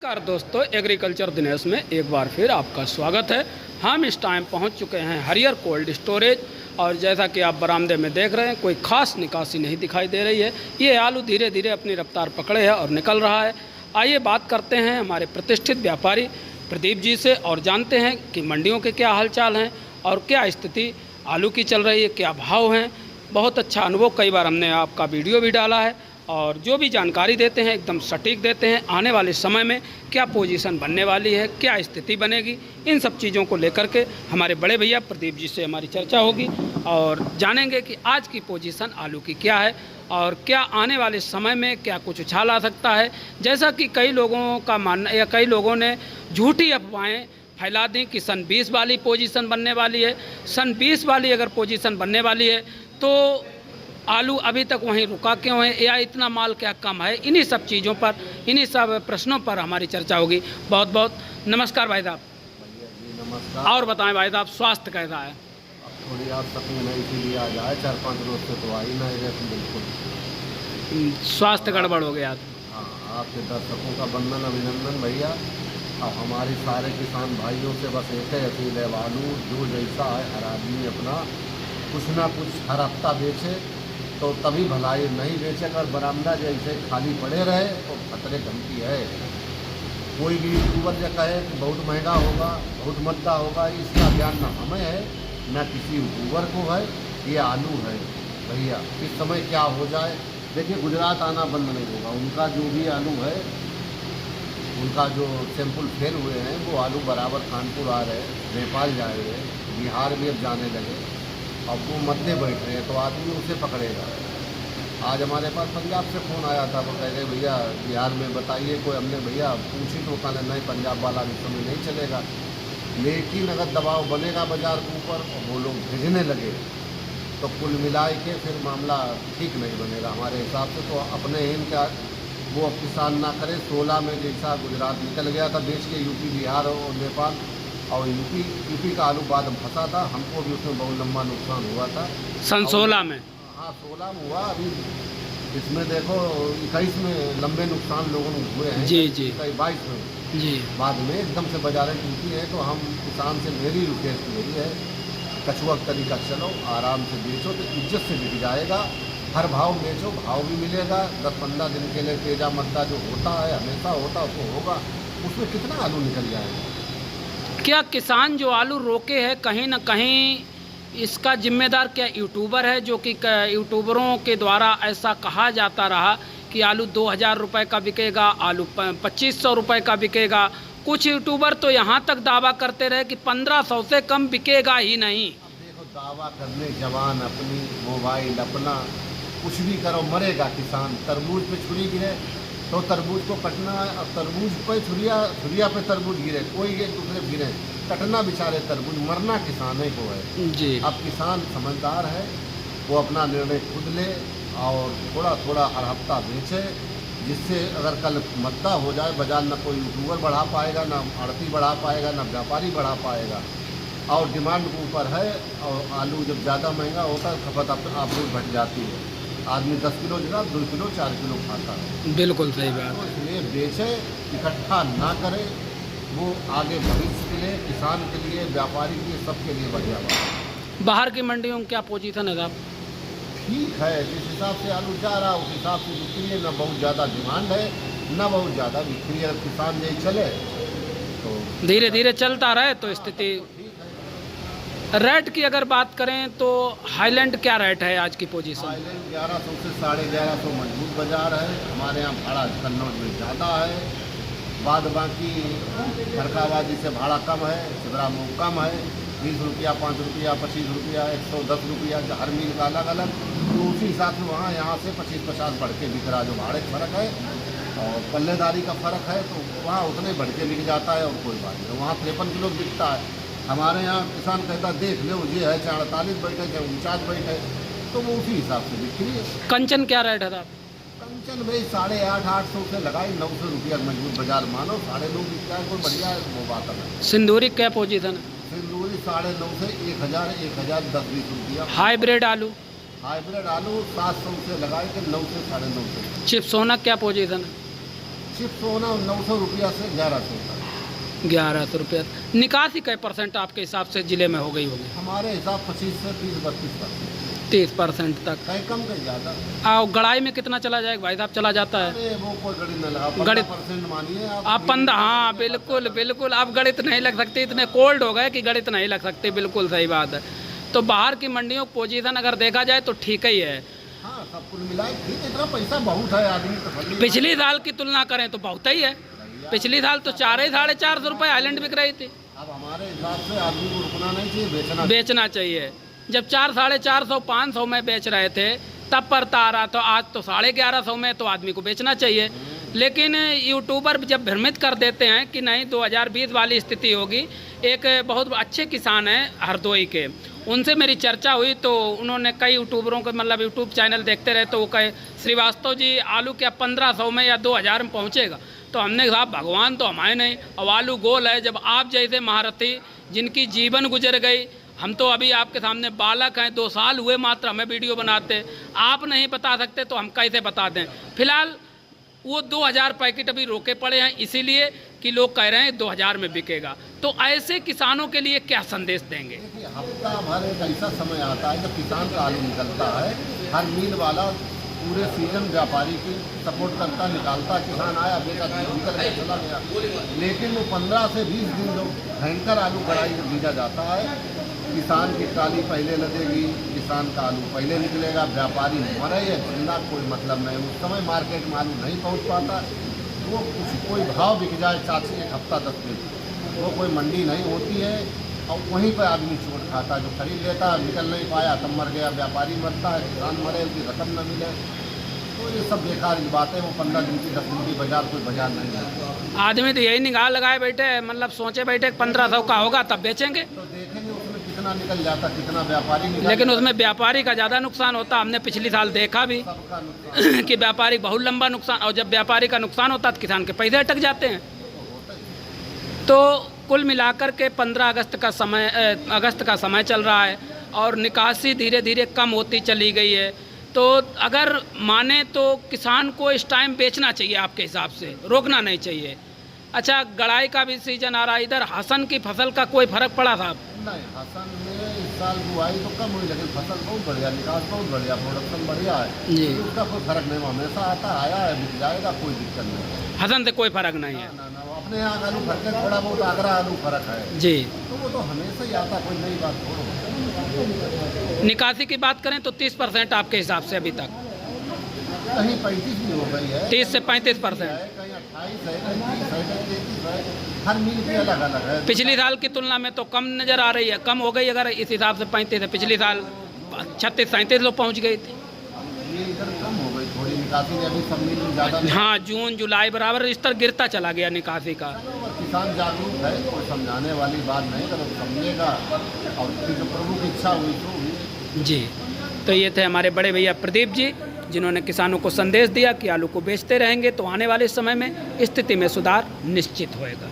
नमस्कार दोस्तों, एग्रीकल्चर दिनेश में एक बार फिर आपका स्वागत है। हम इस टाइम पहुंच चुके हैं हरियर कोल्ड स्टोरेज और जैसा कि आप बरामदे में देख रहे हैं, कोई खास निकासी नहीं दिखाई दे रही है। ये आलू धीरे धीरे अपनी रफ्तार पकड़े है और निकल रहा है। आइए बात करते हैं हमारे प्रतिष्ठित व्यापारी प्रदीप जी से और जानते हैं कि मंडियों के क्या हालचाल हैं और क्या स्थिति आलू की चल रही है, क्या भाव हैं। बहुत अच्छा अनुभव, कई बार हमने आपका वीडियो भी डाला है और जो भी जानकारी देते हैं एकदम सटीक देते हैं। आने वाले समय में क्या पोजीशन बनने वाली है, क्या स्थिति बनेगी, इन सब चीज़ों को लेकर के हमारे बड़े भैया प्रदीप जी से हमारी चर्चा होगी और जानेंगे कि आज की पोजीशन आलू की क्या है और क्या आने वाले समय में क्या कुछ उछाल आ सकता है। जैसा कि कई लोगों का मानना या कई लोगों ने झूठी अफवाहें फैला दी कि सन 20 वाली पोजीशन बनने वाली है। सन 20 वाली अगर पोजीशन बनने वाली है तो आलू अभी तक वहीं रुका क्यों है या इतना माल क्या कम है। इन्हीं सब चीज़ों पर, इन्हीं सब प्रश्नों पर हमारी चर्चा होगी। बहुत बहुत नमस्कार भाई साहब। नमस्कार। और बताएं भाई साहब, स्वास्थ्य कैसा है? अब थोड़ी आप तकलीफ नहीं इसीलिए आ जाए, 4-5 रोज से तो आ ही नहीं रहे बिल्कुल। स्वास्थ्य गड़बड़ हो गया। हाँ, आपके दर्शकों का वंदन अभिनंदन भैया। अब हमारे सारे किसान भाइयों से बस एक ही अपील है, आलू जो जैसा है हर आदमी अपना कुछ ना कुछ हर हफ्ता बेचे तो तभी भलाई, नहीं बेचे अगर बरामदा जैसे खाली पड़े रहे तो खतरे घंटी है। कोई भी यूट्यूबर जो कहे कि बहुत महंगा होगा, बहुत मद्दा होगा, इसका ज्ञान ना हमें है ना किसी यूट्यूबर को है। ये आलू है भैया, किस समय क्या हो जाए। देखिए, गुजरात आना बंद नहीं होगा। उनका जो भी आलू है, उनका जो सैंपल फेल हुए हैं वो आलू बराबर कानपुर आ रहे, नेपाल जा रहे हैं, बिहार भी अब जाने लगे। अब वो मद्दे बैठ रहे हैं तो आदमी उसे पकड़ेगा। आज हमारे पास पंजाब से फ़ोन आया था, वो कह रहे भैया बिहार में बताइए कोई। हमने भैया पूछी तो कहना नहीं, पंजाब वाला इस समय नहीं चलेगा। लेकिन अगर दबाव बनेगा बाज़ार के ऊपर और वो लोग भेजने लगे तो कुल मिला के फिर मामला ठीक नहीं बनेगा हमारे हिसाब से। तो अपने इनका वो अब किसान ना करे। 16 में जैसा गुजरात निकल गया था बेच के, यूपी बिहार और नेपाल, और यूपी का आलू बाद में फंसा था। हमको भी उसमें बहुत लंबा नुकसान हुआ था सन 16 में। हाँ, 16 में हुआ। अभी इसमें देखो 21 में लंबे नुकसान लोगों को हुए हैं। जी जी 22 में जी। बाद में एकदम से बाजारें टूटी हैं। तो हम किसान से मेरी रिक्वेस्ट यही है, कछुआ तरीका चलो, आराम से बेचो तो इज्जत से बिक जाएगा। हर भाव बेचो, भाव भी मिलेगा। 10-15 दिन के लिए तेजा मद्दा जो होता है, हमेशा होता है, वो होगा। उसमें कितना आलू निकल जाएगा। क्या किसान जो आलू रोके हैं कहीं ना कहीं इसका जिम्मेदार क्या यूट्यूबर है, जो कि यूट्यूबरों के द्वारा ऐसा कहा जाता रहा कि आलू 2000 रुपये का बिकेगा, आलू 2500 रुपये का बिकेगा। कुछ यूट्यूबर तो यहाँ तक दावा करते रहे कि 1500 से कम बिकेगा ही नहीं। अब देखो, दावा करने जवान अपनी, मोबाइल अपना, कुछ भी करो, मरेगा किसान। तरबूज पे छुरी गिरे तो तरबूज को कटना, अब तरबूज पे छुरिया पे तरबूज गिरे, कोई एक दूसरे गिरे, कटना बेचारे तरबूज, मरना किसाने को है जी। अब किसान समझदार है, वो अपना निर्णय खुद ले और थोड़ा थोड़ा हर हफ्ता बेचे, जिससे अगर कल मद्दा हो जाए बाजार, ना कोई यूट्यूबर बढ़ा पाएगा, ना आड़ती बढ़ा पाएगा, ना व्यापारी बढ़ा पाएगा। और डिमांड के ऊपर है, और आलू जब ज़्यादा महंगा होता है खपत आप घट जाती है। आदमी 10 किलो जगह 2 किलो 4 किलो खाता है। बिल्कुल सही बात तो है। इसलिए बेचे, इकट्ठा ना करे, वो आगे भविष्य के लिए, किसान के लिए, व्यापारी के लिए, सबके लिए बढ़िया बात है। बाहर की मंडियों में क्या पोजीशन है साहब? ठीक है, जिस हिसाब से आलू जा रहा उस हिसाब से बिक्री है। न बहुत ज़्यादा डिमांड है, न बहुत ज़्यादा बिक्री है। अगर किसान यही चले तो धीरे धीरे चलता रहे तो स्थिति। रेट की अगर बात करें तो हाईलैंड क्या रेट है आज की पोजीशन? थाईलैंड 1100 से 1150 मजबूत बाजार है। हमारे यहाँ भाड़ा कन्नौज में ज़्यादा है, बाद बाकी फरकाबादी से भाड़ा कम है, सिबरा में कम है। 20 रुपया, 5 रुपया, 25 रुपया, 110 रुपया, हर मील का अलग अलग। तो उसी हिसाब से वहाँ यहाँ से 25-50 बढ़ के बिक रहा, जो भाड़े का फ़र्क है और पल्लेदारी का फ़र्क है, तो वहाँ उतने बढ़ के बिक जाता है। और कोई बात नहीं, वहाँ 53 किलो बिकता है। हमारे यहाँ किसान कहता देख लो ये है, चाहे 48 बैठे, चाहे 49 बैठे, तो वो उसी हिसाब से बिक्री है। कंचन क्या रेट है साहब? कंचन भाई 850-800 से लगाई, 900 रुपया मजबूत बाजार मानो, 9.5 बिकता है, कोई बढ़िया है, वो बात है। सिंदूरी क्या पोजीशन है? सिंदूरी 950 से 1000-1010-20 रुपया। हाइब्रिड आलू? हाइब्रिड आलू 700 से लगाए के 9 से 950। चिप्सोना क्या पोजीशन है? चिप्स होना 900 रुपया से 1100 तक। 1100 रुपये। निकासी कै % आपके हिसाब से ज़िले में हो गई होगी? हमारे हिसाब 25 से 30-32%। 30% तक। कहीं कम कहीं ज़्यादा। और गड़ाई में कितना चला जाएगा भाई साहब? चला जाता है? अरे वो कोई गणित नहीं लगा, 15% मानिए आप 15। हाँ बिल्कुल बिल्कुल, आप गणित नहीं लग सकते, इतने कोल्ड हो गए कि गणित नहीं लग सकते। बिल्कुल सही बात है। तो बाहर की मंडियों की पोजीशन अगर देखा जाए तो ठीक ही है। हाँ, सब कुल मिला ठीक है, इतना पैसा बहुत है, आदमी तसल्ली। पिछली साल की तुलना करें तो बहुत ही है। पिछली साल तो 400-450 रुपये आइलैंड बिक रही थी। अब हमारे हिसाब से आदमी को रुकना नहीं चाहिए, बेचना चाहिए। जब 400-450-500 में बेच रहे थे तब पड़ता आ रहा, तो आज तो 1150 में, तो आदमी को बेचना चाहिए। लेकिन यूट्यूबर जब भ्रमित कर देते हैं कि नहीं 2020 वाली स्थिति होगी। एक बहुत अच्छे किसान हैं हरदोई के, उनसे मेरी चर्चा हुई तो उन्होंने कई यूट्यूबरों के मतलब यूट्यूब चैनल देखते रहे, तो वो कहे श्रीवास्तव जी आलू क्या 1500 में या 2000 में पहुँचेगा? तो हमने कहा भगवान तो हमारे नहीं, अब आलू गोल है। जब आप जैसे महारथी जिनकी जीवन गुजर गई, हम तो अभी आपके सामने बालक हैं, 2 साल हुए मात्र हमें वीडियो बनाते, आप नहीं बता सकते तो हम कैसे बता दें? फिलहाल वो 2000 पैकेट अभी रोके पड़े हैं, इसीलिए कि लोग कह रहे हैं 2000 में बिकेगा। तो ऐसे किसानों के लिए क्या संदेश देंगे? देखिए, हफ्ता भर एक ऐसा समय आता है जब किसान का आलू निकलता है, हर मिल वाला पूरे सीजन व्यापारी की सपोर्ट करता, निकालता, किसान आया बेचा निकल गया चला गया। लेकिन वो 15 से 20 दिन जो भयंकर आलू कढ़ाई में बीजा जाता है, किसान की ट्राली पहले लगेगी, किसान का आलू पहले निकलेगा, व्यापारी मरे या जिंदा कोई मतलब नहीं। उस समय मार्केट में आलू नहीं पहुंच पाता, वो कोई भाव बिक जाए चाची 1 हफ्ता 10 दिन, वो कोई मंडी नहीं होती है और वहीं पर आदमी चोट खाता है। जो खरीद लेता निकल नहीं पाया तब मर गया, व्यापारी मरता है, किसान मरे, उसकी रकम न मिले। तो ये सब बेकार की बातें। वो 15 दिन की 10 दिन की बाजार कोई बाजार नहीं है। आदमी तो यही निगाह लगाए बैठे, मतलब सोचे बैठे 1500 का होगा तब बेचेंगे। तो देखेंगे उसमें कितना निकल जाता, कितना व्यापारी निकल, लेकिन उसमें व्यापारी का ज़्यादा नुकसान होता। हमने पिछली साल देखा भी सबका नुकसान कि व्यापारी बहुत लंबा नुकसान, और जब व्यापारी का नुकसान होता तो किसान के पैसे अटक जाते हैं। होता ही। तो कुल मिलाकर के 15 अगस्त का समय चल रहा है और निकासी धीरे धीरे कम होती चली गई है। तो अगर माने तो किसान को इस टाइम बेचना चाहिए आपके हिसाब से, रोकना नहीं चाहिए। अच्छा, गड़ाई का भी सीजन आ रहा है, इधर हसन की फसल का कोई फर्क पड़ा साहब? नहीं, हसन में इस साल बुआई तो कम हुई, लेकिन फसल बहुत बढ़िया, निकास बहुत बढ़िया, प्रोडक्शन बढ़िया है जी। उसका कोई फर्क नहीं, हमेशा आता आया है, बिक जाएगा, कोई दिक्कत नहीं है। हसन से कोई फर्क नहीं है? ना, अपने यहाँ का आलू फर्क है, थोड़ा बहुत आगरा आलू फर्क है जी। तो वो तो हमेशा ही आता, कोई नई बात थोड़ा। निकासी की बात करें तो 30% आपके हिसाब से अभी तक? कहीं 35 भी हो गई है, 30 से 35%। कहीं 28 है, कहीं 30 है, कहीं 33 है, हर मिल की अलग अलग है। पिछली साल की तुलना में तो कम नज़र आ रही है, कम हो गई अगर इस हिसाब से 35 है। पिछली साल 36-37 लोग पहुँच गई थी। ये इधर कम हो गई थोड़ी निकासी में, अभी सब मिल ज़्यादा। हाँ, जून जुलाई बराबर स्तर गिरता चला गया निकासी का। किसान जागरूक है, कोई समझाने वाली बात नहीं, तो समझेगा और फिर जो प्रभु की इच्छा हुई तो हुई। जी, तो ये थे हमारे बड़े भैया प्रदीप जी, जिन्होंने किसानों को संदेश दिया कि आलू को बेचते रहेंगे तो आने वाले समय में स्थिति में सुधार निश्चित होएगा।